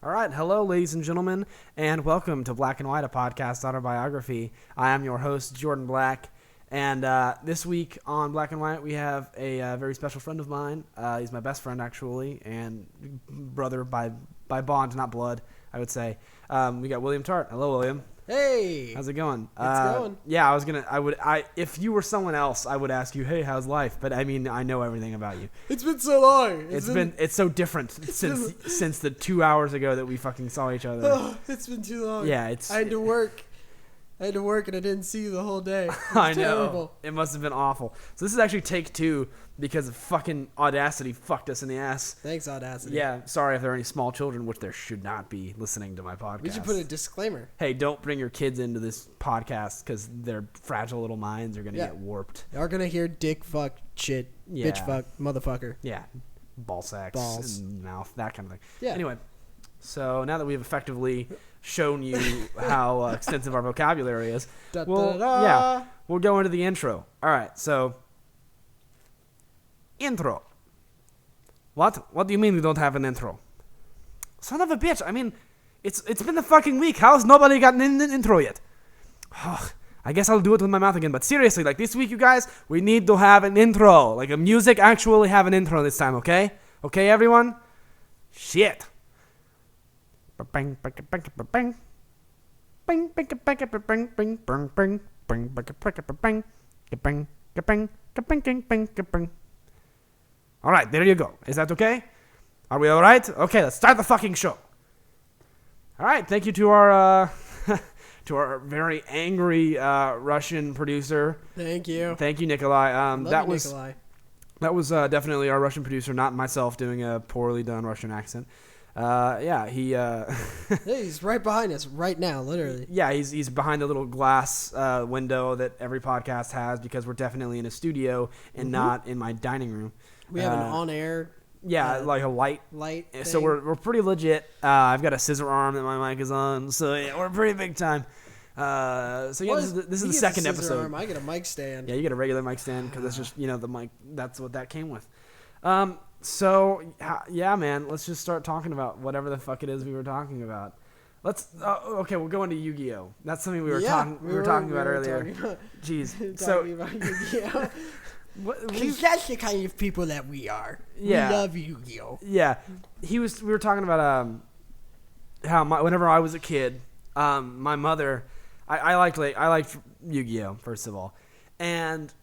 All right, hello, ladies and gentlemen, and welcome to Black and White, a podcast autobiography. I am your host, Jordan Black, and this week on Black and White, we have a very special friend of mine. He's my best friend, actually, and brother by bond, not blood, I would say. We got William Tart. Hello, William. Hey, how's it going? It's going. Yeah, if you were someone else, I would ask you, hey, how's life? But I mean, I know everything about you. It's been so long. It's so different since the 2 hours ago that we fucking saw each other. Oh, it's been too long. Yeah, I had to work. And I didn't see you the whole day. I know. Terrible. It must have been awful. So this is actually take 2 because of fucking Audacity fucked us in the ass. Thanks, Audacity. Yeah, sorry if there are any small children, which there should not be, listening to my podcast. We should put a disclaimer. Hey, don't bring your kids into this podcast because their fragile little minds are going to get warped. Y'all gonna hear dick, fuck, shit, bitch, fuck, motherfucker. Yeah, ball sacks, Balls. and mouth, that kind of thing. Yeah. Anyway, so now that we've effectively shown you how extensive our vocabulary is, we'll go into the intro. All right, so intro. What do you mean we don't have an intro? Son of a bitch! I mean, it's been a fucking week. How's nobody gotten an intro yet? I guess I'll do it with my mouth again. But seriously, like this week, you guys, we need to have an intro. Like a music actually have an intro this time, okay? Okay, everyone? Shit. All right, there you go. Is that okay? Are we all right? Okay, let's start the fucking show. All right, thank you to our to our very angry Russian producer. Thank you. Thank you, Nikolai. Nikolai. That was definitely our Russian producer, not myself doing a poorly done Russian accent. He's right behind us right now, literally. Yeah, he's behind the little glass window that every podcast has because we're definitely in a studio and not in my dining room. We have an on-air. Yeah, like a light thing. So we're pretty legit. I've got a scissor arm that my mic is on, so yeah, we're pretty big time. This is the second episode. Arm. I get a mic stand. Yeah, you get a regular mic stand because it's just the mic. That's what that came with. So yeah, man, let's just start talking about whatever the fuck it is we were talking about. Okay, we'll go into Yu-Gi-Oh. That's something we were talking about earlier. Jeez, talking about Yu-Gi-Oh. Because that's the kind of people that we are. Yeah. We love Yu-Gi-Oh. Yeah, we were talking about how whenever I was a kid, my mother, I liked Yu-Gi-Oh, first of all, and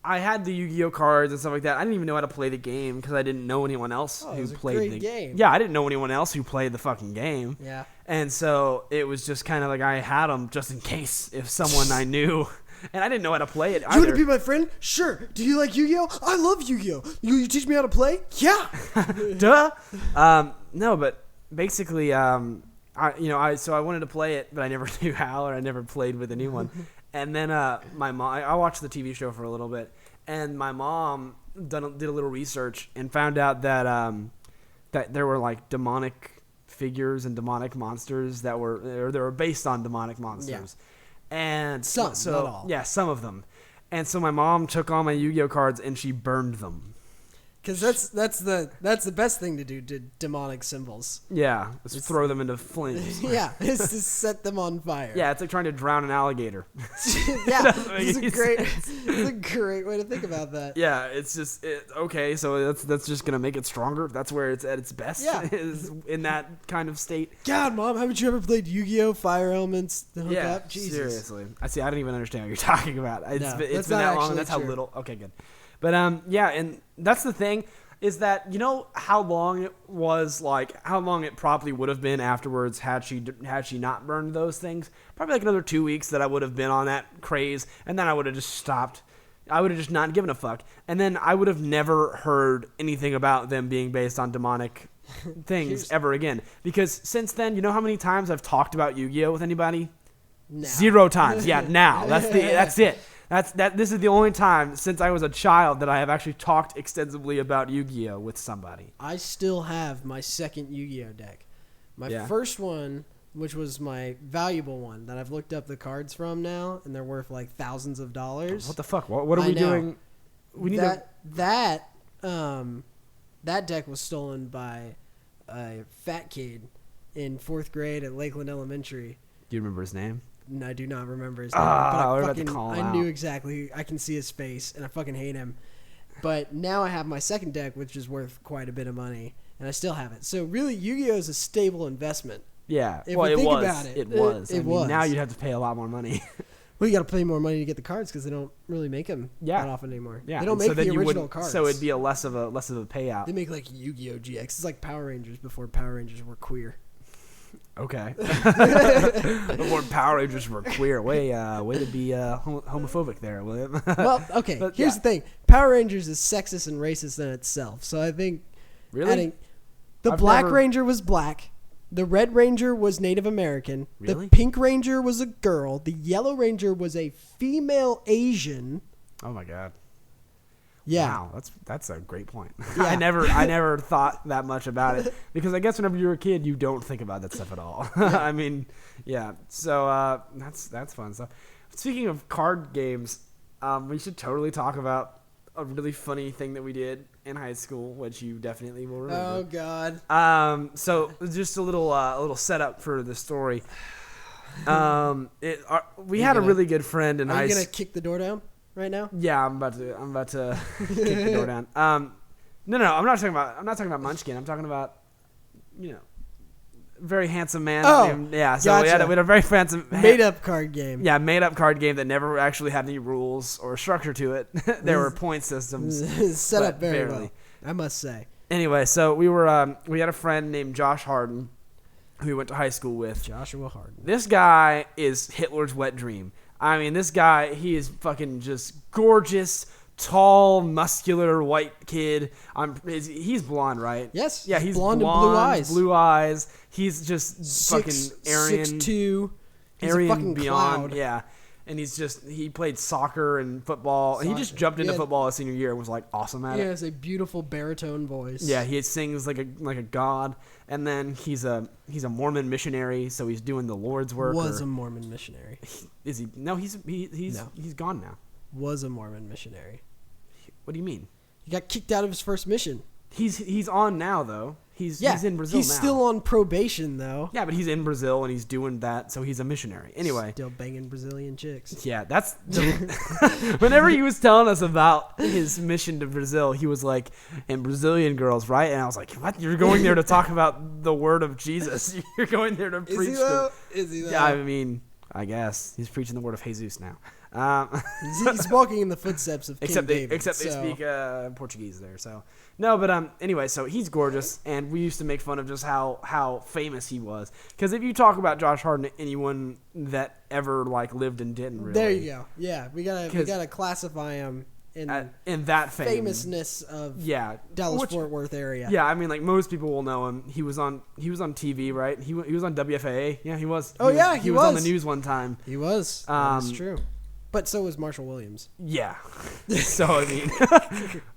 I had the Yu-Gi-Oh cards and stuff like that. I didn't even know how to play the game because I didn't know anyone else who played the game. Yeah, I didn't know anyone else who played the fucking game. Yeah, and so it was just kind of like I had them just in case if someone I knew. And I didn't know how to play it either. You want to be my friend? Sure. Do you like Yu-Gi-Oh? I love Yu-Gi-Oh. You teach me how to play? Yeah. Duh. No, but basically, I wanted to play it, but I never knew how, or I never played with anyone. And then my mom, I watched the TV show for a little bit, and my mom did a little research and found out that there were like demonic figures and demonic monsters that were based on demonic monsters. Yeah. And not all. Yeah, some of them. And so my mom took all my Yu-Gi-Oh cards and she burned them. Because that's the best thing to do to demonic symbols. Yeah, just throw them into flames. Yeah, it's to set them on fire. Yeah, it's like trying to drown an alligator. Yeah, it's a great way to think about that. Yeah, it's just okay. So that's just gonna make it stronger. That's where it's at its best. Yeah, is in that kind of state. God, Mom, haven't you ever played Yu-Gi-Oh? Fire Elements to hook up? Jesus. Seriously. I don't even understand what you're talking about. It's been that long. That's true. how little. Okay, good. But yeah, and that's the thing is that how long it was, like how long it probably would have been afterwards had she not burned those things. Probably like another 2 weeks that I would have been on that craze, and then I would have just stopped. I would have just not given a fuck, and then I would have never heard anything about them being based on demonic things ever again. Because since then, you know how many times I've talked about Yu-Gi-Oh with anybody? Now. 0 times. Yeah, now. That's it. This is the only time since I was a child that I have actually talked extensively about Yu-Gi-Oh with somebody. I still have my second Yu-Gi-Oh deck. My first one, which was my valuable one that I've looked up the cards from now, and they're worth like thousands of dollars. What the fuck? What are we doing? We need that deck was stolen by a fat kid in 4th grade at Lakeland Elementary. Do you remember his name? No, I do not remember his name. But we're about to call him I out. knew exactly. I can see his face, and I fucking hate him. But now I have my second deck, which is worth quite a bit of money, and I still have it. So really, Yu-Gi-Oh is a stable investment. Yeah. If well, we think was. about it, It was. it I mean, was. now you'd have to pay a lot more money. Well, you got to pay more money to get the cards because they don't really make them that often anymore. Yeah. They don't and make the original cards. So it'd be a less of a payout. They make like Yu-Gi-Oh GX. It's like Power Rangers before Power Rangers were queer. Okay. Before Power Rangers were queer. Way to be homophobic there, William. Well, okay. But, here's the thing: Power Rangers is sexist and racist in itself. So I think Really? The I've Black never- Ranger was black. The Red Ranger was Native American. Really? The Pink Ranger was a girl. The Yellow Ranger was a female Asian. Oh my god. Yeah. Wow, that's a great point. Yeah. I never thought that much about it because I guess whenever you're a kid, you don't think about that stuff at all. I mean, yeah. So that's fun stuff. Speaking of card games, we should totally talk about a really funny thing that we did in high school, which you definitely will remember. Oh God. So just a little setup for the story. We had a really good friend in high Are you school. gonna kick the door down right now? Yeah, I'm about to kick the door down. No, I'm not talking about Munchkin. I'm talking about, very handsome man. Oh, named, yeah. So gotcha. we had a very handsome Made up card game. Yeah, made up card game that never actually had any rules or structure to it. There were point systems. Set up but very barely. well, I must say. Anyway, so we had a friend named Josh Harden who we went to high school with. Joshua Harden. This guy is Hitler's wet dream. I mean, this guy, he is fucking just gorgeous, tall, muscular, white kid. He's blonde, right? Yes. Yeah, he's blonde blonde and blue eyes. Blue eyes. He's just fucking Aryan. 6'2". He's Aryan a fucking beyond. cloud. Yeah. And he played soccer and football. He just jumped into football his senior year and was like awesome at it. He has a beautiful baritone voice. Yeah, he sings like a god. And then he's a Mormon missionary, so he's doing the Lord's work. Was a Mormon missionary. Is he? No, he's gone now. Was a Mormon missionary. What do you mean? He got kicked out of his first mission. He's on now though. He's in Brazil He's now. still on probation though. Yeah, but he's in Brazil and he's doing that, so he's a missionary. Anyway. Still banging Brazilian chicks. Yeah, whenever he was telling us about his mission to Brazil, he was like, and Brazilian girls, right? And I was like, what? You're going there to talk about the word of Jesus. You're going there to preach. Is he though? Yeah, I mean, I guess. He's preaching the word of Jesus now. He's walking in the footsteps of King David. They speak Portuguese there. So no, but anyway, so he's gorgeous, and we used to make fun of just how famous he was. Because if you talk about Josh Harden to anyone that ever lived and didn't really, there you go. Yeah, we gotta classify him in that fame. famousness of Dallas Fort Worth area. Yeah, I mean, most people will know him. He was on TV, right? He was on WFAA. Yeah, he was. He was on the news one time. He was. That's true. But so was Marshall Williams. Yeah. So, I mean,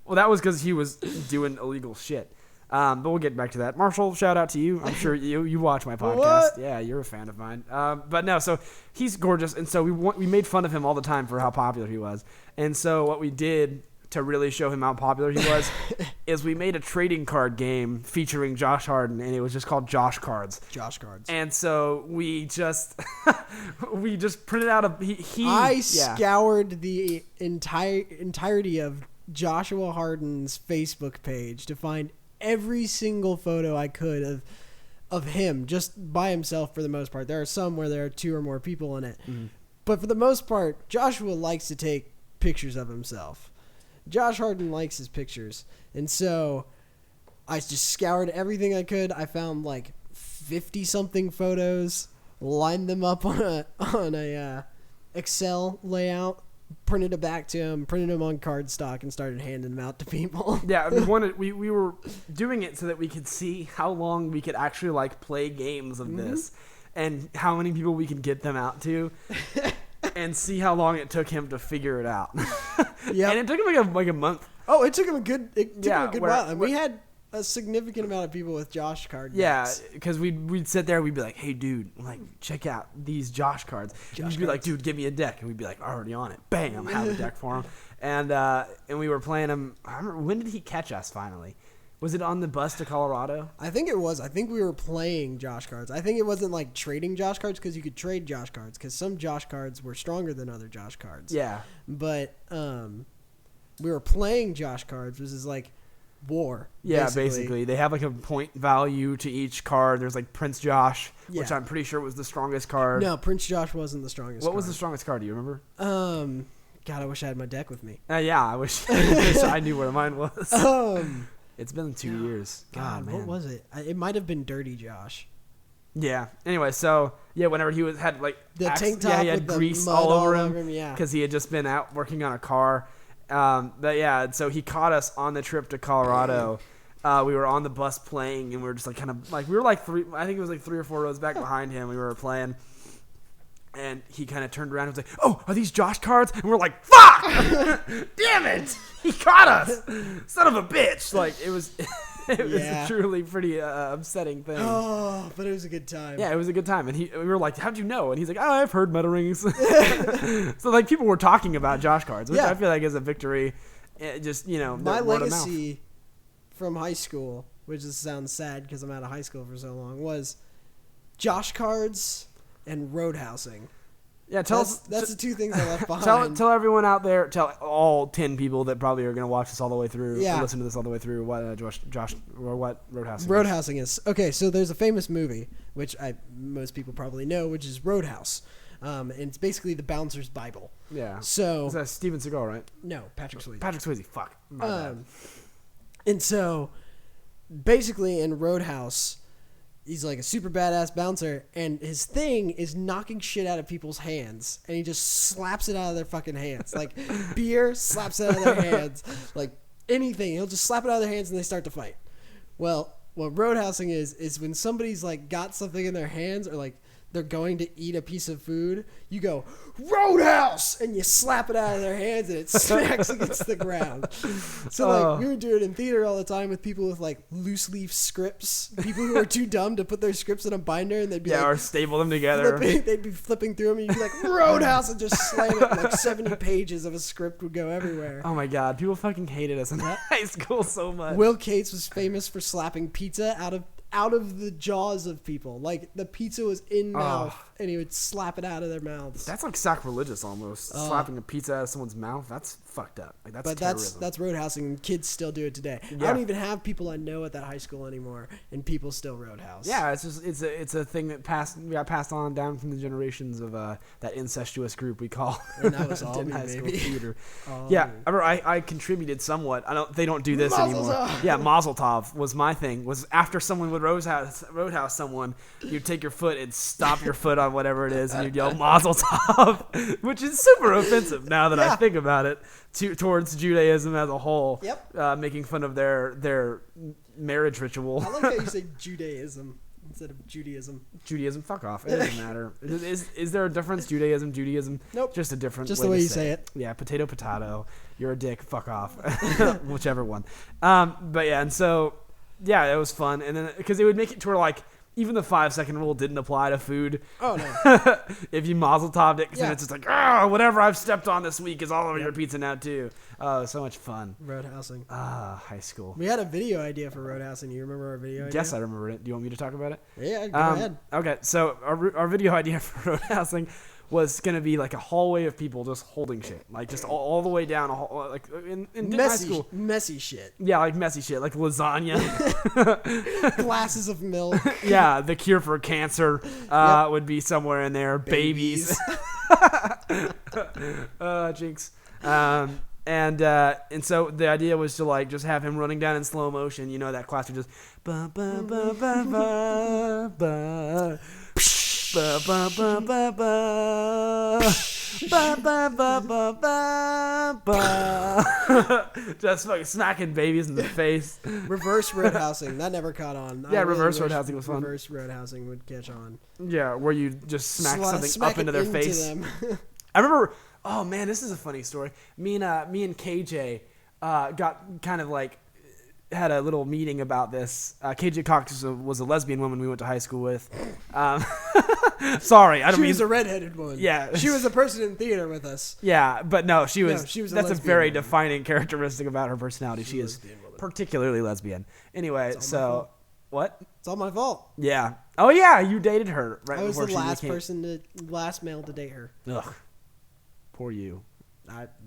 well, that was because he was doing illegal shit. But we'll get back to that. Marshall, shout out to you. I'm sure you watch my podcast. What? Yeah, you're a fan of mine. But no, so he's gorgeous. And so we made fun of him all the time for how popular he was. And so what we did to really show him how popular he was is we made a trading card game featuring Josh Harden, and it was just called Josh Cards. Josh Cards. And so we just printed out I scoured the entirety of Joshua Harden's Facebook page to find every single photo I could of him just by himself for the most part. There are some where there are two or more people in it. Mm-hmm. But for the most part, Joshua likes to take pictures of himself. Josh Harden likes his pictures. And so I just scoured everything I could. I found 50-something photos, lined them up on a Excel layout, printed it back to him, printed them on cardstock, and started handing them out to people. Yeah, we were doing it so that we could see how long we could actually play games of this and how many people we could get them out to. And see how long it took him to figure it out. Yeah, and it took him like a month. Oh, it took him a good while. And we had a significant amount of people with Josh card decks. Yeah, because we'd sit there, we'd be like, "Hey, dude, check out these Josh cards." And he'd be like, "Dude, give me a deck," and we'd be like, "Already on it." Bam, I have a deck for him. And we were playing him. I remember, when did he catch us finally? Was it on the bus to Colorado? I think it was. I think we were playing Josh cards. I think it wasn't like trading Josh cards because you could trade Josh cards because some Josh cards were stronger than other Josh cards. Yeah. But we were playing Josh cards, which is like war. Yeah, basically. They have like a point value to each card. There's like Prince Josh, which I'm pretty sure was the strongest card. No, Prince Josh wasn't the strongest What was the strongest card? Do you remember? God, I wish I had my deck with me. Yeah, I wish I knew where mine was. It's been 2 years. God, man. What was it? It might have been Dirty Josh. Yeah. Anyway, so whenever he had like the tank top, he had with grease the mud all over him, yeah, because he had just been out working on a car. But yeah, so he caught us on the trip to Colorado. We were on the bus playing, and we were just like kind of like we were like I think it was like 3 or 4 rows back behind him. We were playing. And he kind of turned around and was like, "Oh, are these Josh cards?" And we're like, "Fuck! Damn it! He caught us! Son of a bitch!" Like it was a truly pretty upsetting thing. Oh, but it was a good time. Yeah, it was a good time. And we were like, "How'd you know?" And he's like, "Oh, I've heard Meta Rings." So like people were talking about Josh cards, which I feel like is a victory. Just my legacy from high school, which sounds sad because I'm out of high school for so long, was Josh cards and roadhousing. Yeah, that's the two things I left behind. Tell everyone out there, tell all 10 people that probably are going to watch this all the way through, or listen to this all the way through, what Josh or what roadhousing. Roadhousing is okay. So there's a famous movie which most people probably know, which is Roadhouse, and it's basically the bouncer's Bible. Yeah. So is that Steven Seagal, right? No, Patrick Swayze. Patrick Swayze. Fuck. My bad. And so basically in Roadhouse, he's like a super badass bouncer, and his thing is knocking shit out of people's hands, and he just slaps it out of their fucking hands. Like beer, slaps it out of their hands. Like anything, he'll just slap it out of their hands, and they start to fight. Well, what roadhousing is when somebody's like got something in their hands, or like they're going to eat a piece of food, you go, "Roadhouse!" and you slap it out of their hands, and it smacks against the ground. So like we would do it in theater all the time with people with like loose leaf scripts, people who are too dumb to put their scripts in a binder, and they'd be or staple them together. They'd be flipping through them, and you'd be like, "Roadhouse!" and just slam it. And like 70 pages of a script would go everywhere. Oh my god, people fucking hated us in high school so much. Will Cates was famous for slapping pizza out of the jaws of people. Like the pizza was in mouth, and he would slap it out of their mouths. That's like sacrilegious almost. Slapping a pizza out of someone's mouth. That's fucked up. Like that's terrorism. That's roadhousing, and kids still do it today. Yeah. I don't even have people I know at that high school anymore, and people still roadhouse. Yeah, it's a thing that got passed on down from the generations of that incestuous group we call and that was all me, high school baby. theater. Yeah, I contributed somewhat. They don't do this Mazel anymore. tov. Yeah, Mazel tov was my thing. Was after someone would roadhouse someone, you'd take your foot and stomp your foot on whatever it is, and you'd yell Mazel tov, which is super offensive now that I think about it, towards Judaism as a whole. Yep. Making fun of their marriage ritual. I like how you say Judaism instead of Judaism. Judaism, fuck off. It doesn't matter. Is there a difference? Judaism? Nope. Just a different Just way the way to you say it. Yeah, potato. You're a dick. Fuck off. Whichever one. But yeah, and so, yeah, it was fun. And then, because it would make it to where, like, even the 5-second rule didn't apply to food. Oh, no. If you mazel toved it, then it's just like, whatever I've stepped on this week is all over your pizza now, too. Oh, so much fun. Roadhousing. High school. We had a video idea for roadhousing. You remember our video idea? Yes, I remember it. Do you want me to talk about it? Yeah, go ahead. Okay, so our video idea for roadhousing was going to be like a hallway of people just holding shit. Like just all the way down, like in high school. Messy shit. Yeah, like messy shit, like lasagna. Glasses of milk. Yeah, the cure for cancer would be somewhere in there. Babies. Jinx. And so the idea was to like just have him running down in slow motion. You know that classic just ba ba ba ba ba ba. Ba ba ba ba ba ba ba ba ba ba ba. Just fucking smacking babies in the face. Reverse roadhousing, that never caught on. Yeah, reverse roadhousing was fun. Reverse roadhousing would catch on. Yeah, where you just smack something up into their face. Them. I remember. Oh man, this is a funny story. Me and KJ got kind of like had a little meeting about this. KJ Cox was a lesbian woman we went to high school with. Sorry, I don't mean. She was a redheaded one. Yeah. She was a person in theater with us. Yeah, but no, she was a that's a very woman. defining characteristic about her personality. She is particularly lesbian. Anyway, so what? It's all my fault. Yeah. Oh yeah, you dated her right I was before the she last male to date her. Ugh. Poor you.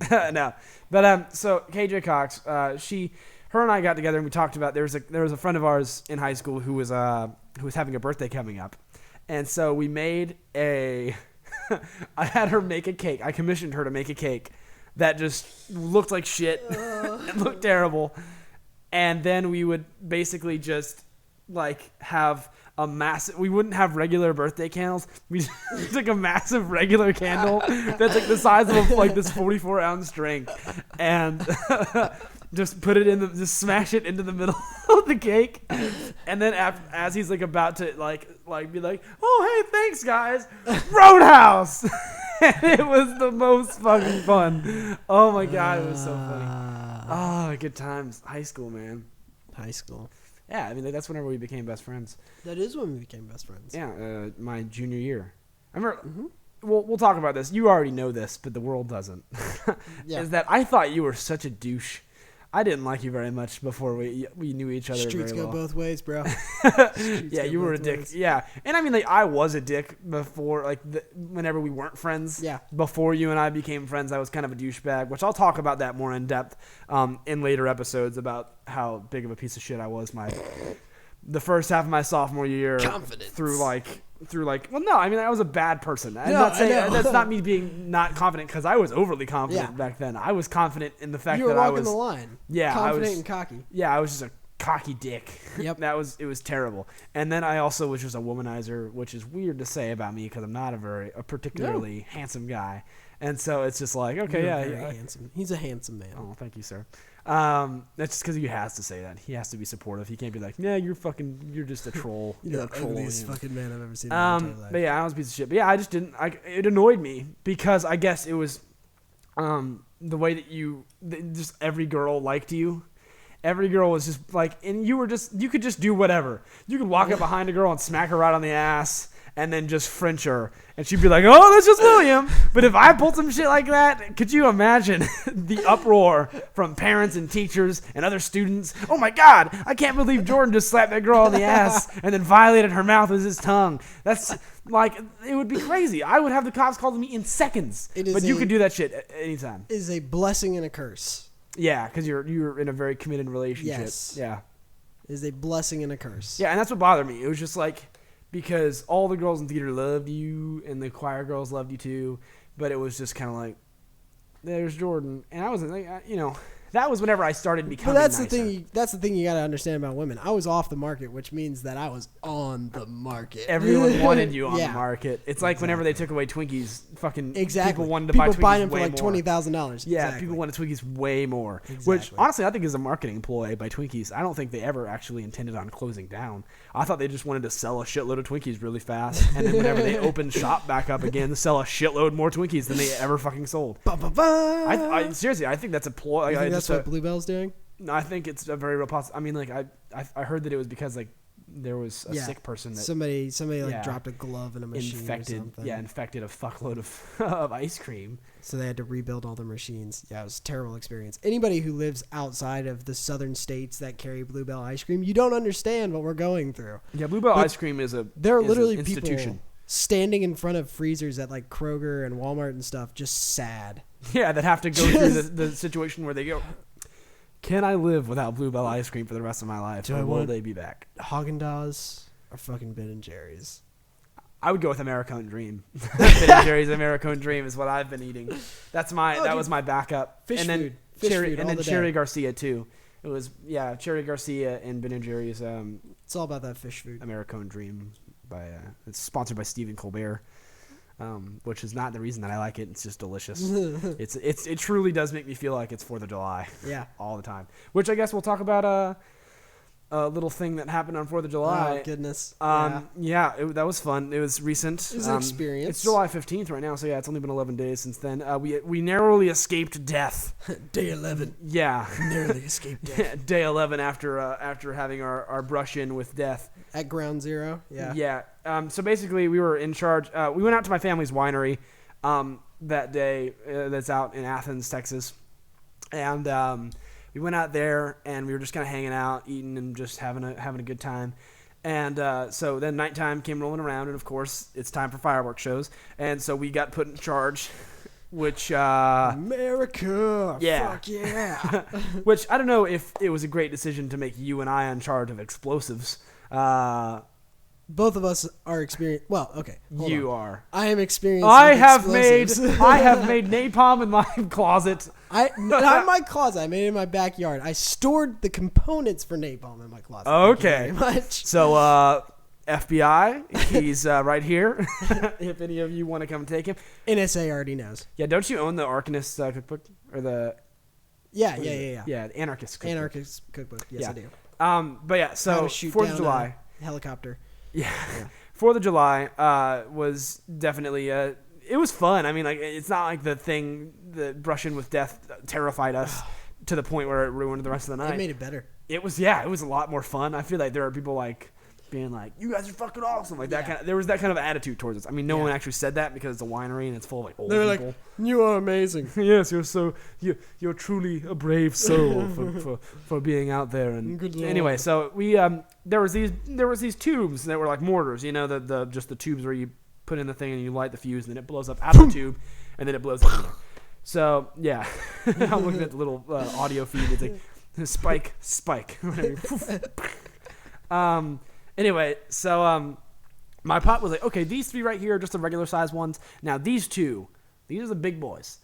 No. But so KJ Cox, her and I got together and we talked about there was a friend of ours in high school who was having a birthday coming up. And so we made I had her make a cake. I commissioned her to make a cake that just looked like shit. It looked terrible. And then we would basically just like have a massive, we wouldn't have regular birthday candles. We took a massive regular candle that's like the size of like this 44-ounce drink and just put it just smash it into the middle of the cake. And then as he's like about to like be like, oh, hey, thanks guys. Roadhouse. And it was the most fucking fun. Oh my God. It was so funny. Oh, good times. High school, man. High school. Yeah, I mean, that's whenever we became best friends. That is when we became best friends. Yeah, my junior year. I remember, we'll talk about this. You already know this, but the world doesn't. Yeah. Is that I thought you were such a douche. I didn't like you very much before we knew each other Streets very well. go both ways, bro. Yeah, you were a dick. Ways. Yeah, and I mean, like, I was a dick before, like, whenever we weren't friends. Yeah. Before you and I became friends, I was kind of a douchebag, which I'll talk about that more in depth in later episodes about how big of a piece of shit I was the first half of my sophomore year. Confidence. Through well, no, I mean, I was a bad person. I'm not saying that's not me being not confident because I was overly confident back then. I was confident in the fact that I was walking the line. Yeah, confident and cocky. Yeah, I was just a cocky dick. Yep. It was terrible. And then I also was just a womanizer, which is weird to say about me because I'm not a particularly handsome guy. And so it's just like, okay, very handsome. He's a handsome man. Oh, thank you, sir. That's just because he has to say that. He has to be supportive. He can't be like, yeah, you're just a troll. You're the ugliest fucking man I've ever seen in my entire life. But yeah, I was a piece of shit. But yeah, I just didn't. It annoyed me because I guess it was the way that just every girl liked you. Every girl was just like, and you could just do whatever. You could walk up behind a girl and smack her right on the ass. And then just French her. And she'd be like, oh, that's just William. But if I pulled some shit like that, could you imagine the uproar from parents and teachers and other students? Oh, my God, I can't believe Jordan just slapped that girl on the ass and then violated her mouth with his tongue. That's like, it would be crazy. I would have the cops called me in seconds. But you could do that shit at any time. It is a blessing and a curse. Yeah, because you're in a very committed relationship. Yes. Yeah. It is a blessing and a curse. Yeah, and that's what bothered me. It was just like, because all the girls in theater loved you, and the choir girls loved you too, but it was just kind of like, there's Jordan, and I wasn't like, that was whenever I started becoming. But that's nicer. That's the thing you got to understand about women. I was off the market, which means that I was on the market. Everyone wanted you on the market. It's like whenever they took away Twinkies, fucking people wanted to buy Twinkies buying them for like $20,000. Yeah, exactly. People wanted Twinkies way more. Exactly. Which honestly, I think is a marketing ploy by Twinkies. I don't think they ever actually intended on closing down. I thought they just wanted to sell a shitload of Twinkies really fast, and then whenever they opened shop back up again, sell a shitload more Twinkies than they ever fucking sold. Seriously, I think that's a ploy. You think that's what Bluebell's doing? No, I think it's a very real possibility. I mean, like I heard that it was because like there was a sick person that somebody like dropped a glove in a machine infected, or something. Yeah, infected a fuckload of ice cream. So they had to rebuild all the machines. Yeah, it was a terrible experience. Anybody who lives outside of the southern states that carry Bluebell ice cream, you don't understand what we're going through. Yeah, Bluebell ice cream is there are literally an institution. People standing in front of freezers at like Kroger and Walmart and stuff, just sad. Yeah, that have to go through the situation where they go, can I live without Bluebell ice cream for the rest of my life? Or will they be back? Haagen-Dazs or fucking Ben and Jerry's? I would go with Americone Dream. Ben and Jerry's Americone Dream is what I've been eating. That was my backup. Fish food. Cherry Garcia too. It was Cherry Garcia and Ben and Jerry's. It's all about that fish food. Americone Dream it's sponsored by Stephen Colbert. Which is not the reason that I like it. It's just delicious. It truly does make me feel like it's 4th of July. Yeah, all the time. Which I guess we'll talk about a little thing that happened on 4th of July. Oh goodness. That was fun. It was recent. It was an experience. It's July 15th right now, so yeah, it's only been 11 days since then. We narrowly escaped death. Day 11. Yeah, narrowly escaped death. Day 11 after having our brush in with death. At Ground Zero. Yeah. Yeah. So basically, we were in charge. We went out to my family's winery that day. That's out in Athens, Texas, and we went out there and we were just kind of hanging out, eating, and just having a good time. And so then nighttime came rolling around, and of course it's time for fireworks shows. And so we got put in charge, which America, fuck yeah. Which I don't know if it was a great decision to make you and I in charge of explosives. Both of us are experienced. Well, okay. You are. I am experienced. I have made napalm in my closet. Not in my closet. I made it in my backyard. I stored the components for napalm in my closet. Okay. Thank you very much. So, FBI, he's right here. If any of you want to come take him. NSA already knows. Yeah, don't you own the Arcanist cookbook or the? Yeah, the Anarchist cookbook. Anarchist cookbook. Yes, I do. But yeah, so 4th of July. Helicopter. Yeah. 4th of July was definitely it was fun. I mean, like, it's not like the brushing with death terrified us to the point where it ruined the rest of the night. It made it better. It was a lot more fun. I feel like there are people like being like, you guys are fucking awesome, like that kind of. There was that kind of attitude towards us. I mean, no one actually said that because it's a winery and it's full of like old people. They're like, you are amazing. Yes, you're truly a brave soul for being out there. And good Lord. Anyway, so we there was these tubes that were like mortars, you know, the just the tubes where you put in the thing and you light the fuse and then it blows up out of the tube and then it blows up in there. So yeah, I'm looking at the little audio feed. It's like spike. Anyway, so my pop was like, okay, these 3 right here are just the regular size ones. Now these 2, these are the big boys.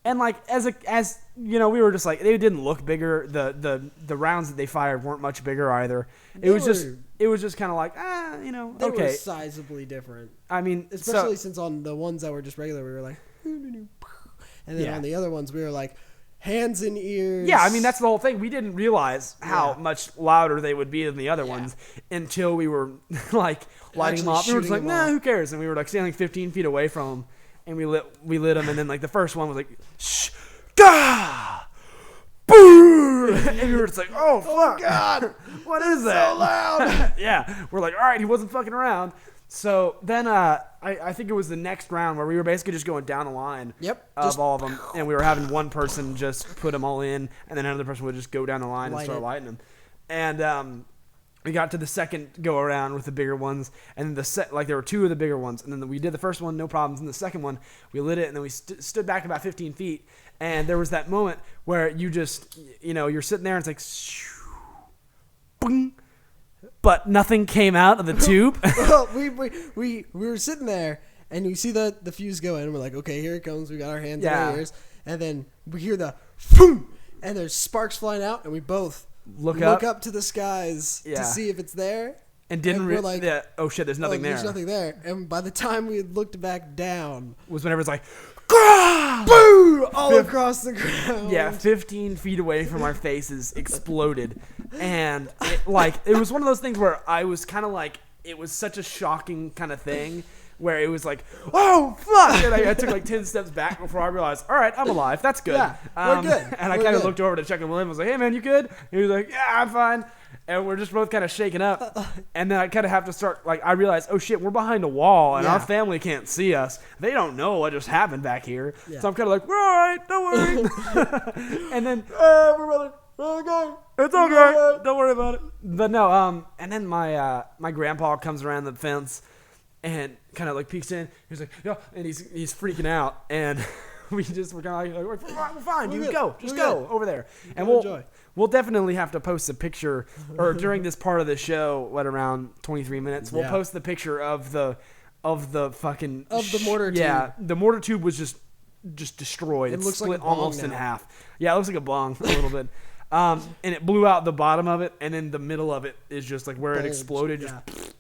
And like as you know, we were just like, they didn't look bigger. The rounds that they fired weren't much bigger either. It was just kind of like, you know, they okay. They were sizably different. I mean, especially since on the ones that were just regular, we were like, and then on the other ones we were like, hands and ears. Yeah, I mean, that's the whole thing. We didn't realize how much louder they would be than the other ones until we were like lighting them off. We were just like, nah, who cares? And we were like standing 15 feet away from them, and we lit them. And then like the first one was like, shh, gah, boo, and we were just like, oh fuck, God, what is that? So loud. Yeah, we're like, all right, he wasn't fucking around. So then I think it was the next round where we were basically just going down the line of all of them, and we were having one person just put them all in, and then another person would just go down the line and start lighting them. And we got to the second go around with the bigger ones, and there were 2 of the bigger ones, and then we did the first one, no problems, and the second one we lit it, and then we stood back about 15 feet, and there was that moment where you just, you know, you're sitting there and it's like, shoo, boing. But nothing came out of the tube. Well, we were sitting there, and we see the fuse go in, and we're like, okay, here it comes. We got our hands in our ears, and then we hear the boom, and there's sparks flying out, and we both look up to the skies to see if it's there. And didn't realize, oh shit, there's nothing there. There's nothing there. And by the time we had looked back down, was whenever it's like, Grah! Boo! All across the ground. Yeah, 15 feet away from our faces, exploded. And it was one of those things where I was kind of like, it was such a shocking kind of thing where it was like, oh, fuck. And I took like 10 steps back before I realized, all right, I'm alive. That's good. Yeah, we're good. And I kind of looked over to check on William. I was like, hey, man, you good? He was like, yeah, I'm fine. And we're just both kind of shaking up. And then I kind of have to start, like, I realized, oh, shit, we're behind a wall, and our family can't see us. They don't know what just happened back here. Yeah. So I'm kind of like, we're all right, don't worry. And then, we're okay. It's okay. Don't worry about it. But no, and then my grandpa comes around the fence and kind of, like, peeks in. He's like, yeah, and he's freaking out. And we're kind of like, we're fine, dude, go. Just go over there. And we'll definitely have to post a picture, or during this part of the show, around 23 minutes, we'll post the picture of the fucking mortar tube. Yeah, the mortar tube was just destroyed. It looks split like a bong almost now. in half. Yeah, it looks like a bong a little bit. And it blew out the bottom of it, and then the middle of it is just like where it exploded.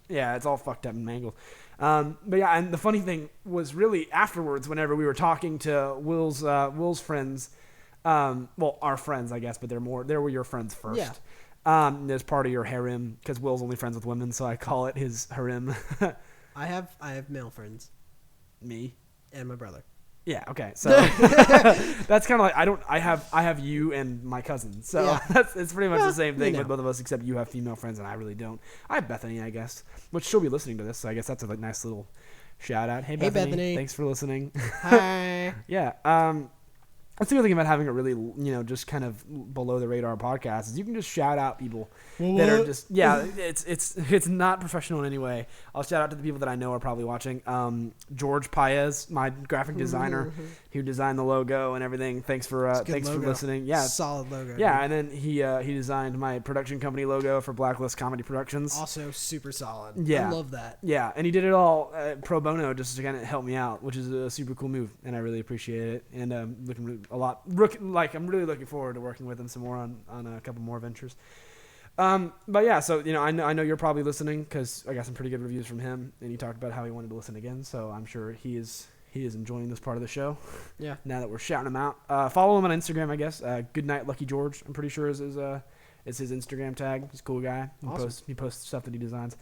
It's all fucked up and mangled. But yeah, and the funny thing was really afterwards, whenever we were talking to Will's friends. Well, our friends, I guess, but they were your friends first. Yeah. As part of your harem, because Will's only friends with women, so I call it his harem. I have male friends. Me and my brother. Yeah. Okay. So that's kind of like I have you and my cousin. So it's pretty much the same thing with both of us, except you have female friends and I really don't. I have Bethany, I guess, which she'll be listening to this, so I guess that's a nice little shout out. Hey Bethany. Thanks for listening. Hi. Yeah. That's the good thing about having a really, just kind of below the radar podcast is you can just shout out people that are just, it's not professional in any way. I'll shout out to the people that I know are probably watching. George Paez, my graphic designer, who designed the logo and everything. Thanks for listening. Yeah, solid logo. Yeah, and then he designed my production company logo for Blacklist Comedy Productions. Also super solid. Yeah, I love that. Yeah, and he did it all pro bono just to kind of help me out, which is a super cool move, and I really appreciate it. And I'm really looking forward to working with him some more on a couple more ventures. But yeah, so I know you're probably listening because I got some pretty good reviews from him, and he talked about how he wanted to listen again. So I'm sure he is enjoying this part of the show. Yeah. Now that we're shouting him out, follow him on Instagram, I guess. Good Night Lucky George, I'm pretty sure is his Instagram tag. He's a cool guy. He posts stuff that he designs.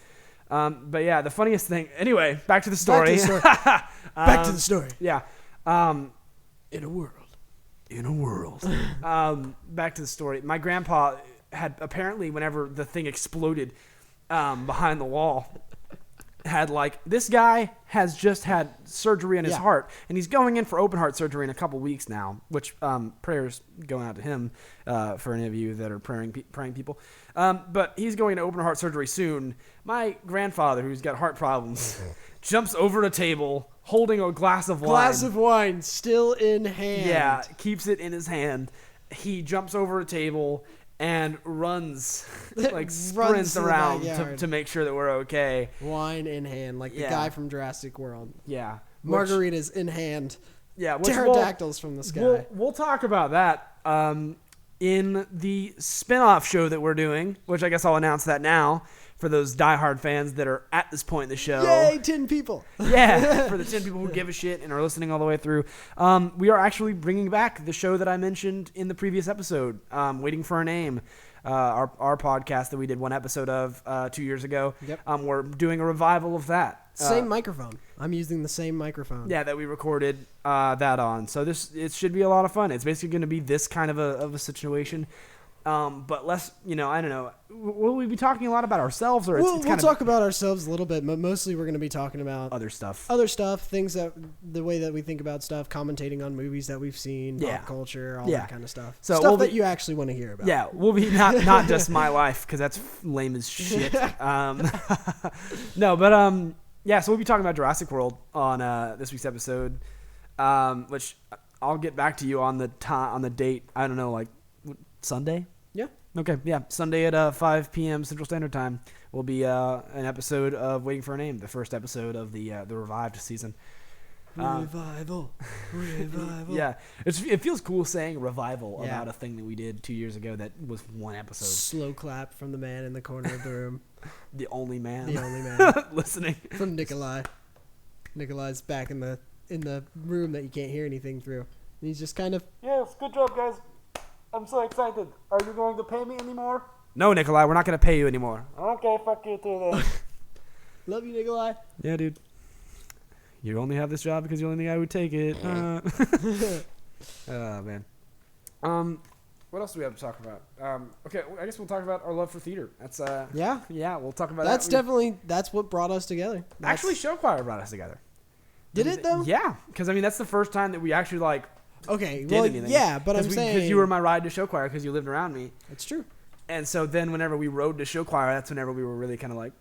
But yeah, the funniest thing. Anyway, back to the story. Back to the story. Yeah. In a world. Back to the story. My grandpa had apparently, whenever the thing exploded behind the wall, had this guy has just had surgery on his heart, and he's going in for open heart surgery in a couple weeks now, which prayers going out to him for any of you that are praying people. But he's going to open heart surgery soon. My grandfather, who's got heart problems, jumps over the table holding a glass of wine. Still in hand. Yeah, keeps it in his hand. He jumps over a table and runs, sprints around to make sure that we're okay. Wine in hand, like the guy from Jurassic World. Yeah. Margaritas in hand. Yeah. Pterodactyls from the sky. We'll talk about that in the spin-off show that we're doing, which I guess I'll announce that now for those diehard fans that are at this point in the show. Yay, 10 people. Yeah, for the 10 people who give a shit and are listening all the way through. We are actually bringing back the show that I mentioned in the previous episode, Waiting for a Name, our podcast that we did one episode of 2 years ago. Yep. We're doing a revival of that. Same microphone. I'm using the same microphone. Yeah, that we recorded that on. So it should be a lot of fun. It's basically going to be this kind of a situation. But less, I don't know. Will we be talking a lot about ourselves, or we'll talk about ourselves a little bit, but mostly we're going to be talking about other stuff, things the way that we think about stuff, commentating on movies that we've seen, pop culture, all that kind of stuff. So stuff that you actually want to hear about. Yeah, we'll be not just my life because that's lame as shit. No, but yeah. So we'll be talking about Jurassic World on this week's episode, which I'll get back to you on the date. I don't know, Sunday? Yeah. Okay, yeah. Sunday at 5 p.m. Central Standard Time will be an episode of Waiting for a Name, the first episode of the revived season. Revival. Yeah. It feels cool saying revival about a thing that we did 2 years ago that was one episode. Slow clap from the man in the corner of the room. The only man listening. From Nikolai. Nikolai's back in the room that you can't hear anything through. And he's just kind of... Yes, good job, guys. I'm so excited. Are you going to pay me anymore? No, Nikolai, we're not going to pay you anymore. Okay, fuck you too then. Love you, Nikolai. Yeah, dude. You only have this job because you're the only guy who would take it. Oh, man. What else do we have to talk about? Okay, I guess we'll talk about our love for theater. That's yeah, we'll talk about that. That's what brought us together. Actually, Show Choir brought us together. Did it though? Yeah, because that's the first time that we actually Okay, well, anything. Yeah, but I'm saying... Because you were my ride to Show Choir because you lived around me. That's true. And so then whenever we rode to Show Choir, that's whenever we were really kind of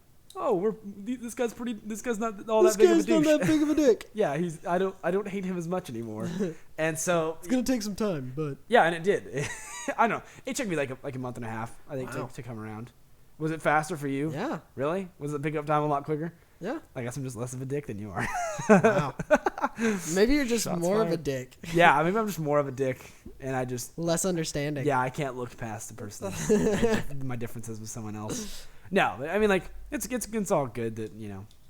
this guy's not all that big of a douche. This guy's not that big of a dick. Yeah, I don't hate him as much anymore. And so... It's going to take some time, but... Yeah, and it did. I don't know. It took me like a month and a half, I think, to come around. Was it faster for you? Yeah. Really? Was the pickup time a lot quicker? Yeah. I guess I'm just less of a dick than you are. Wow. Maybe you're just more of a dick. Yeah, maybe I'm just more of a dick, and I just... Less understanding. Yeah, I can't look past the person. My differences with someone else. No, I mean, it's all good that,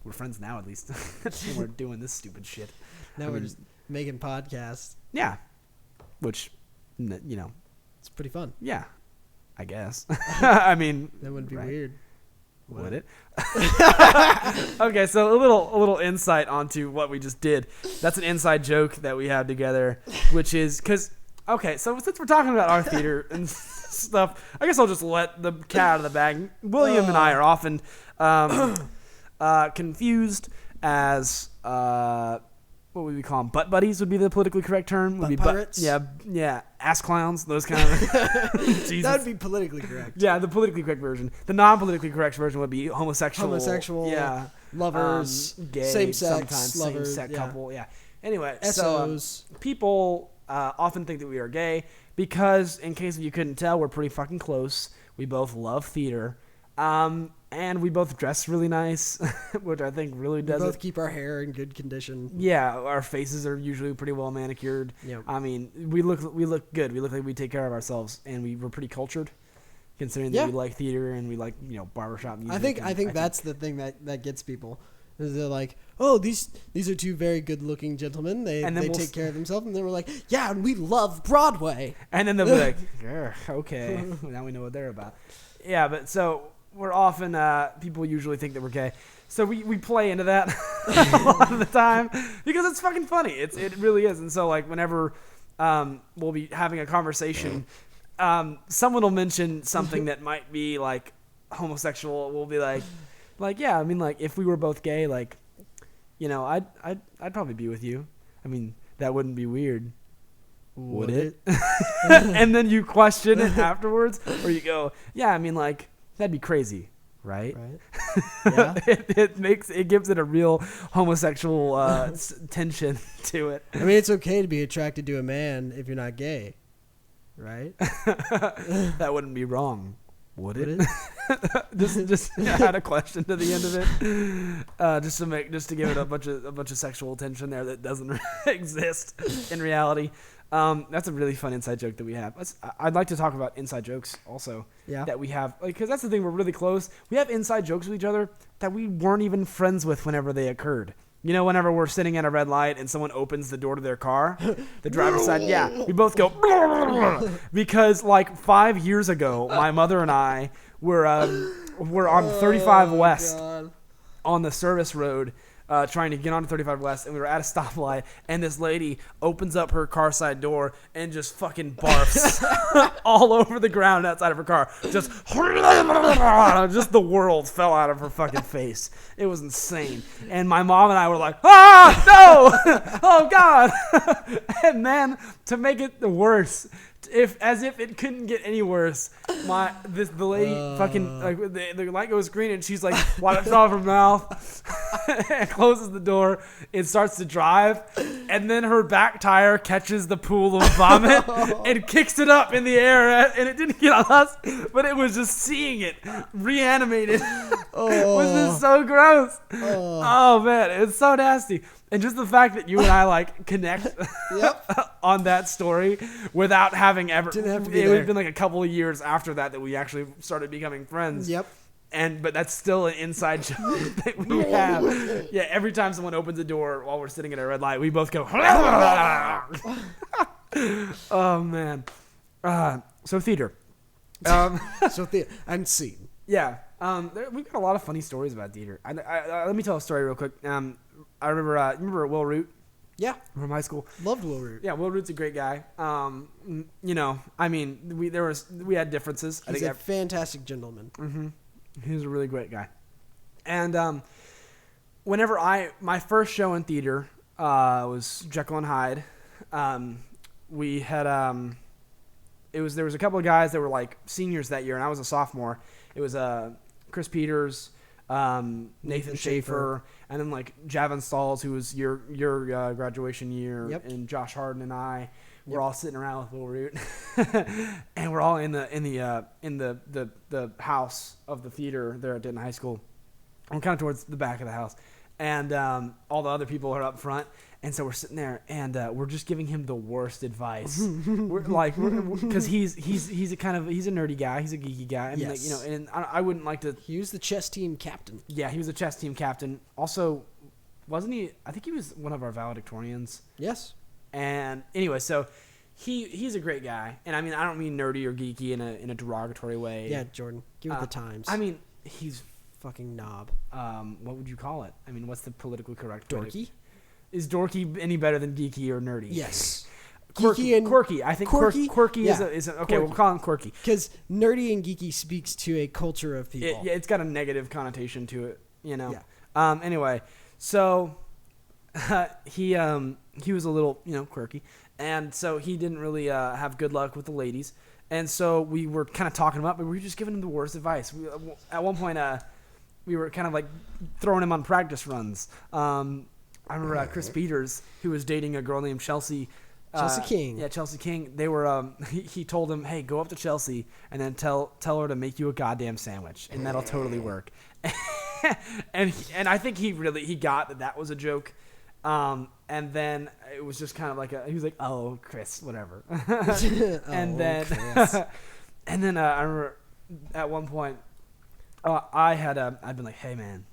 we're friends now at least. And we're doing this stupid shit. Now we're just making podcasts. Yeah. Which, it's pretty fun. Yeah, I guess. I mean... That wouldn't be weird. Would it? Okay, so a little insight onto what we just did. That's an inside joke that we have together, which is because so since we're talking about our theater and stuff, I guess I'll just let the cat out of the bag. William and I are often confused as what would we call them? Butt buddies would be the politically correct term. Butt pirates? Yeah. Ass clowns. Those kind of. Jesus. That would be politically correct. Yeah, the politically correct version. The non-politically correct version would be homosexual. Yeah. Lovers. Gay. Same-sex Sometimes lovers. same-sex couple. Yeah. Anyway, SOs. so people often think that we are gay because, in case you couldn't tell, we're pretty fucking close. We both love theater. And we both dress really nice, which I think really does. We both keep our hair in good condition. Yeah, our faces are usually pretty well manicured. Yep. I mean, we look good. We look like we take care of ourselves, and we're pretty cultured, considering that we like theater and we like barbershop music. I think that's the thing that gets people. Is they're like, oh, these are two very good looking gentlemen. They take care of themselves, and then we're like, yeah, and we love Broadway. And then they'll be like, okay, now we know what they're about. Yeah, but so. We're often, people usually think that we're gay. So we play into that a lot of the time because it's fucking funny. It really is. And so, like, whenever we'll be having a conversation, someone will mention something that might be, like, homosexual. We'll be like, yeah, I mean, like, if we were both gay, like, I'd probably be with you. I mean, that wouldn't be weird. Would it? And then you question it afterwards, or you go, yeah, I mean, like, that'd be crazy, right? Yeah. it gives it a real homosexual tension to it. I mean, it's okay to be attracted to a man if you're not gay, right? That wouldn't be wrong, would it? just add a question to the end of it, just to give it a bunch of sexual tension there that doesn't exist in reality. That's a really fun inside joke that we have. I'd like to talk about inside jokes also. Yeah. That we have, because that's the thing. We're really close. We have inside jokes with each other that we weren't even friends with whenever they occurred. Whenever we're sitting at a red light and someone opens the door to their car, the driver's side, we both go because like 5 years ago, my mother and I were on 35 West on the service road. Trying to get onto 35 West, and we were at a stoplight, and this lady opens up her car side door and just fucking barfs all over the ground outside of her car. Just the world fell out of her fucking face. It was insane. And my mom and I were like, no! Oh, God! And then, to make it the worse, as if it couldn't get any worse, the lady fucking the light goes green and she's like wipes off her mouth and closes the door and starts to drive, and then her back tire catches the pool of vomit and kicks it up in the air, and it didn't get on us, but it was just seeing it reanimated. Was this so gross? Oh man, it's so nasty. And just the fact that you and I like connect on that story without having ever, it would have been like a couple of years after that we actually started becoming friends. Yep. But that's still an inside joke that we have. Yeah, every time someone opens a door while we're sitting at a red light, we both go. Oh man. So theater. And scene. Yeah. We've got a lot of funny stories about theater. Let me tell a story real quick. I remember Will Root. Yeah, from high school. Loved Will Root. Yeah, Will Root's a great guy. I mean, we had differences. He's a fantastic gentleman. Mm-hmm. He was a really great guy. And whenever my first show in theater was Jekyll and Hyde. We had there was a couple of guys that were like seniors that year, and I was a sophomore. It was Chris Peters, Nathan Schaefer, and then like Javin Stalls, who was your graduation year, and Josh Harden and I were all sitting around with Will Root, and we're all in the house of the theater there at Denton High School. I'm kind of towards the back of the house, and all the other people are up front. And so we're sitting there, and we're just giving him the worst advice. Because he's a nerdy guy, he's a geeky guy. I mean, and I wouldn't like to. He was the chess team captain. Yeah, he was a chess team captain. Also, wasn't he? I think he was one of our valedictorians. Yes. And anyway, so he's a great guy, and I mean, I don't mean nerdy or geeky in a derogatory way. Yeah, Jordan, give it the times. I mean, he's fucking knob. What would you call it? I mean, what's the politically correct? Dorky. Is dorky any better than geeky or nerdy? Yes. Quirky. I think quirky is okay. Quirky. We'll call him quirky. Because nerdy and geeky speaks to a culture of people. It's got a negative connotation to it, Yeah. Anyway, so he was a little, quirky, and so he didn't really have good luck with the ladies. And so we were kind of talking him up, but we were just giving him the worst advice. At one point, we were kind of like throwing him on practice runs. I remember Chris Peters, who was dating a girl named Chelsea. Chelsea King. Yeah, Chelsea King. They were. He told him, "Hey, go up to Chelsea and then tell her to make you a goddamn sandwich, and that'll totally work." and I think he got that was a joke. And then it was just kind of like he was like, "Oh, Chris, whatever." and then I remember at one point, I'd been like, "Hey, man,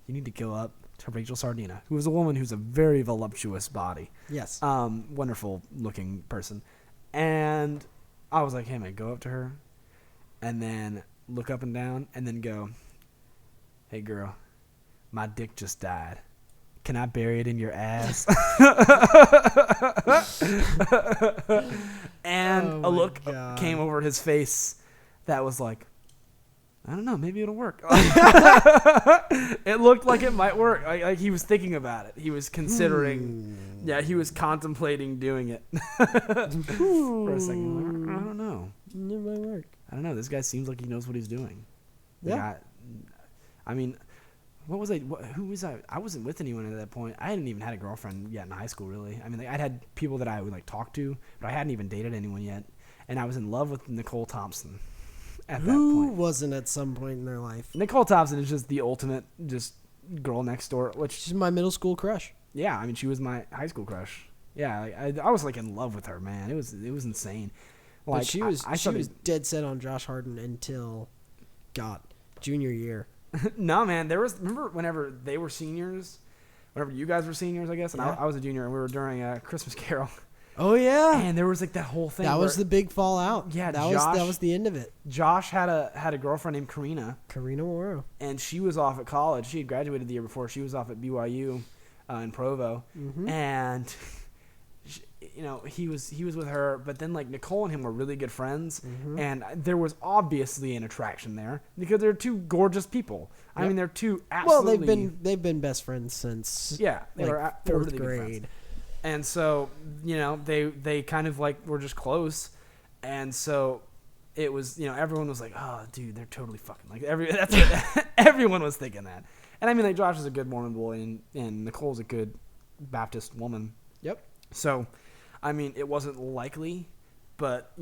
you need to go up to Rachel Sardina, who is a woman who's a very voluptuous body. Yes. Wonderful looking person." And I was like, "Hey, man, go up to her and then look up and down and then go, 'Hey, girl, my dick just died. Can I bury it in your ass?'" And a look came over his face that was like, "I don't know, maybe it'll work." It looked like it might work. Like he was thinking about it. He was considering. Yeah, he was contemplating doing it. For a second, I don't know. It might work. I don't know. This guy seems like he knows what he's doing. Yeah. I mean, what was I? Who was I? I wasn't with anyone at that point. I hadn't even had a girlfriend yet in high school, really. I mean, I'd had people that I would talk to, but I hadn't even dated anyone yet. And I was in love with Nicole Thompson at that point. Who wasn't at some point in their life? Nicole Thompson is just the ultimate just girl next door. She's my middle school crush. Yeah, I mean, she was my high school crush. Yeah, I was in love with her, man. It was insane. But she was dead set on Josh Harden until, junior year. No, man. Remember whenever they were seniors, whenever you guys were seniors, I guess, and I was a junior, and we were during a Christmas Carol. Oh yeah, and there was that whole thing. That was the big fallout. Yeah, that was the end of it. Josh had a girlfriend named Karina Morrow, and she was off at college. She had graduated the year before. She was off at BYU in Provo, and he was with her. But then Nicole and him were really good friends, and there was obviously an attraction there because they're two gorgeous people. Yep. I mean, they're two absolutely. Well, they've been best friends since they were fourth really grade. And so, they kind of were just close. And so it was, everyone was like, "Oh, dude, they're totally fucking." Everyone was thinking that. And I mean, Josh is a good Mormon boy and Nicole's a good Baptist woman. Yep. So, I mean, it wasn't likely, but,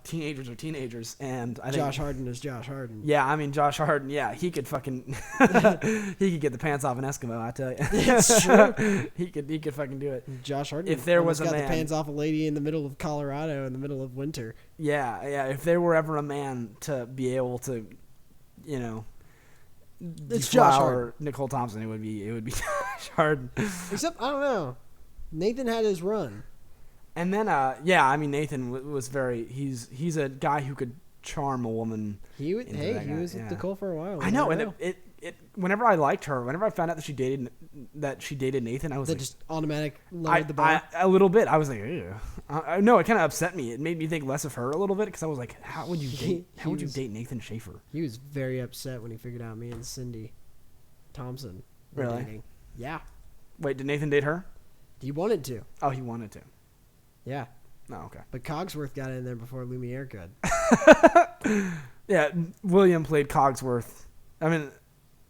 teenagers are teenagers. And I think Josh Harden is Josh Harden. Yeah, I mean, Josh Harden, yeah, he could fucking, he could get the pants off an Eskimo, I tell you. It's true. he could fucking do it. Josh Harden, if there was a got man, the pants off a lady in the middle of Colorado in the middle of winter. Yeah, if there were ever a man to be able to, it's Josh Harden. Nicole Thompson, it would be Josh Harden. Except, I don't know, Nathan had his run. And then, I mean, Nathan was he's a guy who could charm a woman. He was with Nicole for a while. I know, and it whenever I liked her, whenever I found out that she dated Nathan, I was just automatic lowered the bar. A little bit. I was like, ew. No, it kind of upset me. It made me think less of her a little bit because I was like, how would you date Nathan Schaefer? He was very upset when he figured out me and Cindy Thompson were really dating. Yeah. Wait, did Nathan date her? He wanted to. Oh, he wanted to. Yeah. Oh, okay. But Cogsworth got in there before Lumiere could. Yeah, William played Cogsworth. I mean,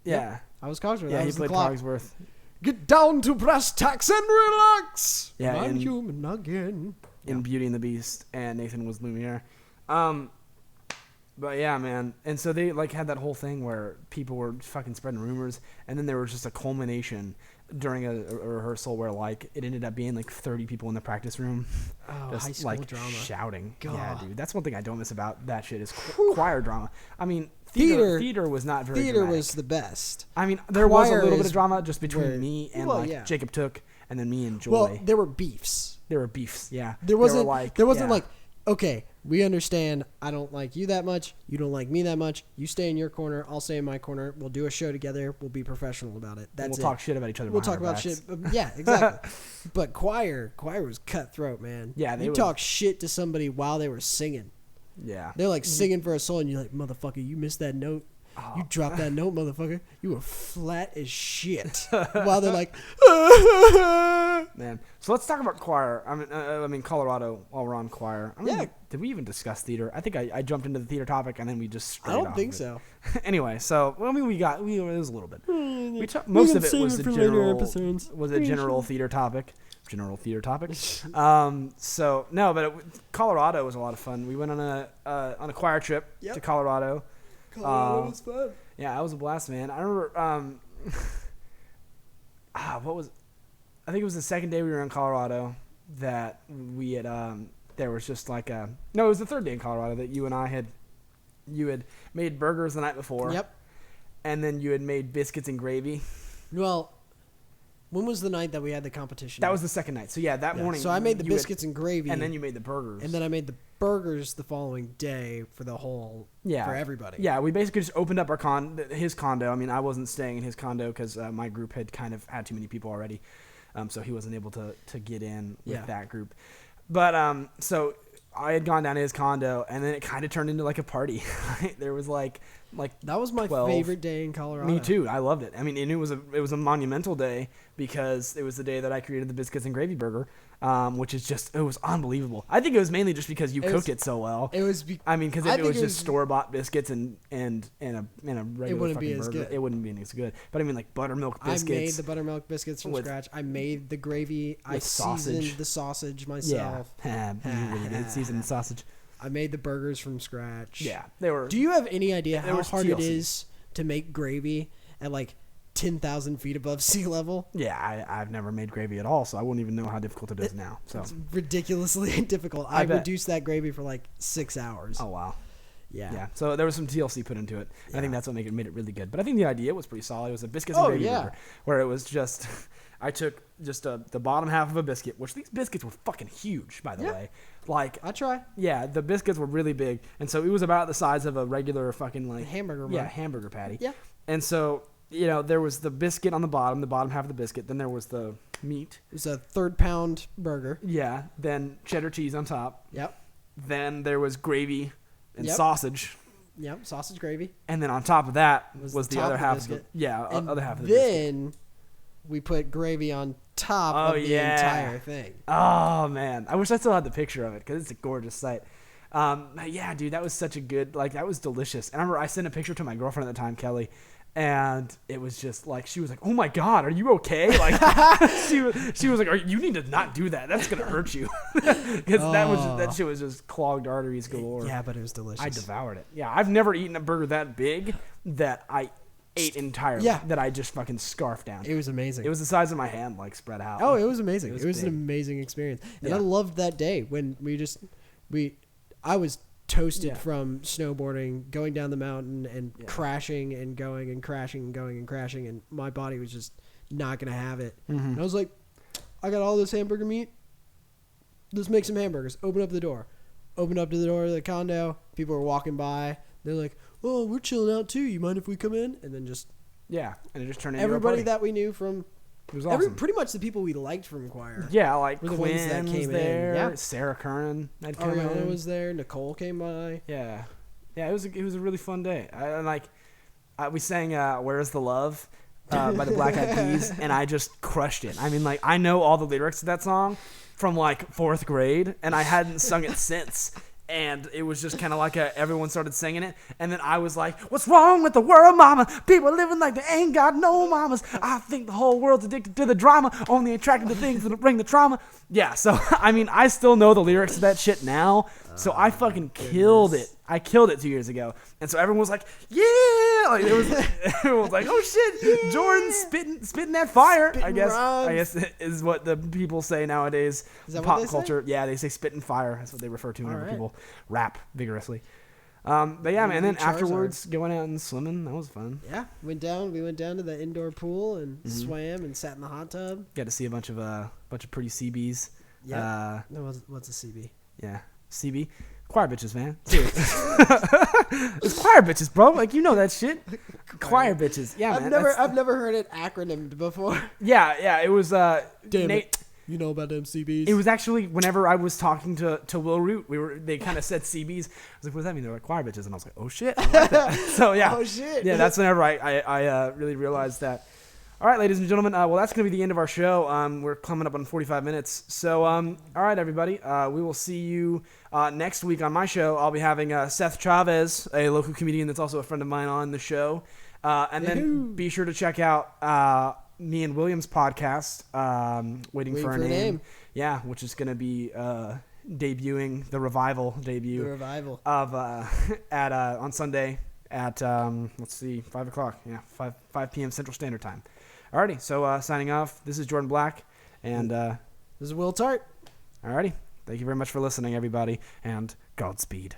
yeah. I was Cogsworth. Yeah, he played Cogsworth. Get down to brass tacks and relax. Yeah, I'm human again. In Beauty and the Beast, and Nathan was Lumiere. But yeah, man. And so they had that whole thing where people were fucking spreading rumors, and then there was just a culmination during a rehearsal where it ended up being 30 people in the practice room, just high school drama, shouting. God. Yeah, dude, that's one thing I don't miss about that shit is choir drama. I mean, theater was not very. Theater dramatic. Was the best. I mean, there was a little bit of drama just between me and Jacob Took, and then me and Joy. Well, there were beefs. Yeah. There wasn't okay, we understand I don't like you that much, you don't like me that much, you stay in your corner, I'll stay in my corner, we'll do a show together, we'll be professional about it. We'll talk shit about each other. We'll talk about shit. Yeah, exactly. But choir was cutthroat, man. Yeah, you talk shit to somebody while they were singing. Yeah. They're singing for a solo and you're like, motherfucker, you missed that note. You dropped that note, motherfucker. You were flat as shit. While they're like, man. So let's talk about choir. I mean Colorado. While we're on choir, did we even discuss theater? I think I jumped into the theater topic and then we just. I don't think so. Anyway, so I mean it was a little bit. Most of it was a general theater topic. So no, but Colorado was a lot of fun. We went on a choir trip to Colorado. Colorado was fun. Yeah, that was a blast, man. I remember. I think it was the second day we were in Colorado that we had. There was just like it was the third day in Colorado that you and I had. You had made burgers the night before. Yep. And then you had made biscuits and gravy. Well, when was the night that we had the competition? That was the second night. So that morning. So I made the biscuits and gravy. And then you made the burgers. And then I made the burgers the following day for the whole, for everybody. Yeah, we basically just opened up his condo. I mean, I wasn't staying in his condo because my group had kind of had too many people already. So he wasn't able to get in with that group. But so I had gone down to his condo, and then it kind of turned into like a party. There was like that was my 12. favorite day in Colorado. Me too. I loved it. I mean, and it was a monumental day because it was the day that I created the biscuits and gravy burger, which is it was unbelievable. I think it was mainly just because you cooked it so well. It was. Because if it was just store bought biscuits and a regular fucking burger, good. It wouldn't be as good. But I mean, like buttermilk biscuits. I made the buttermilk biscuits from scratch. I made the gravy. I seasoned the sausage myself. Yeah, really good seasoned sausage. I made the burgers from scratch. Yeah, they were. Do you have any idea how hard it is to make gravy at like 10,000 feet above sea level? Yeah, I've never made gravy at all, so I wouldn't even know how difficult it is now. So it's ridiculously difficult. I reduced that gravy for like 6 hours. Oh wow. Yeah. So there was some TLC put into it. I think that's what made it really good. But I think the idea was pretty solid. It was a biscuits and gravy burger, where it was just. I took just the bottom half of a biscuit, which these biscuits were fucking huge, by the way. Like I try. Yeah, the biscuits were really big, and so it was about the size of a regular fucking hamburger. Yeah, hamburger patty. Yeah. And so there was the biscuit on the bottom half of the biscuit. Then there was the meat. It was a 3rd-pound burger. Yeah. Then cheddar cheese on top. Yep. Then there was gravy and sausage. Yep, sausage gravy. And then on top of that was the other half of the other half of the biscuit. Then we put gravy on top of the entire thing. Oh, man. I wish I still had the picture of it because it's a gorgeous sight. Yeah, dude, that was such a good, that was delicious. And I remember I sent a picture to my girlfriend at the time, Kelly, and it was just she was like, oh my God, are you okay? She was like, you need to not do that. That's going to hurt you. Because that shit was just clogged arteries galore. Yeah, but it was delicious. I devoured it. Yeah, I've never eaten a burger that big that I ate entirely. Yeah. That I just fucking scarfed down. It was amazing. It was the size of my hand, spread out. Oh, it was amazing. It was an amazing experience. And I loved that day when I was toasted from snowboarding, going down the mountain and crashing and going and crashing and going and crashing, and my body was just not going to have it. Mm-hmm. And I was like, I got all this hamburger meat. Let's make some hamburgers. Open up the door. Opened up to the door of the condo. People were walking by. They're like, oh, we're chilling out too. You mind if we come in? And then just... Yeah, and it just turned into everybody that we knew from... It was awesome. Pretty much the people we liked from choir. Yeah, like were the Quinn ones that came there. in. Yeah. Sarah Kernan had come Ariana in. was there. Nicole came by. Yeah. Yeah, it was a really fun day. We sang Where's the Love by the Black Eyed Peas, and I just crushed it. I mean, I know all the lyrics to that song from 4th grade, and I hadn't sung it since. And it was just kind of everyone started singing it. And then I was like, what's wrong with the world, mama? People living like they ain't got no mamas. I think the whole world's addicted to the drama, only attracted to things that bring the trauma. Yeah, so, I mean, I still know the lyrics to that shit now. So I fucking killed it. I killed it 2 years ago. And so everyone was like, yeah! Everyone was like, oh shit, yeah. Jordan spitting that fire. I guess is what the people say nowadays. Is that pop what they culture. say? Yeah, they say spitting fire. That's what they refer to whenever people rap vigorously. But yeah, man. And then afterwards, going out and swimming, that was fun. Yeah, we went down to the indoor pool and swam and sat in the hot tub. Got to see a bunch of pretty CBs. Yeah. What's a CB? Yeah, CB. Choir bitches, man. It's choir bitches, bro. You know that shit. Choir bitches. Yeah, man. I've never heard it acronymed before. Yeah. It was You know about them CBs? It was actually whenever I was talking to Will Root, they kind of said CBs. I was like, what does that mean? They're like choir bitches. And I was like, oh shit. I like that. So yeah. Oh shit. Yeah, that's whenever I really realized that. All right, ladies and gentlemen. Well, that's going to be the end of our show. We're coming up on 45 minutes. So, all right, everybody. We will see you next week on my show. I'll be having Seth Chavez, a local comedian that's also a friend of mine, on the show. And then be sure to check out me and William's podcast, Waiting for a Name. Yeah, which is going to be debuting the revival debut. The revival of on Sunday at 5 o'clock. Yeah, 5 p.m. Central Standard Time. Alrighty, so signing off. This is Jordan Black, and this is Will Tart. Alrighty, thank you very much for listening, everybody, and Godspeed.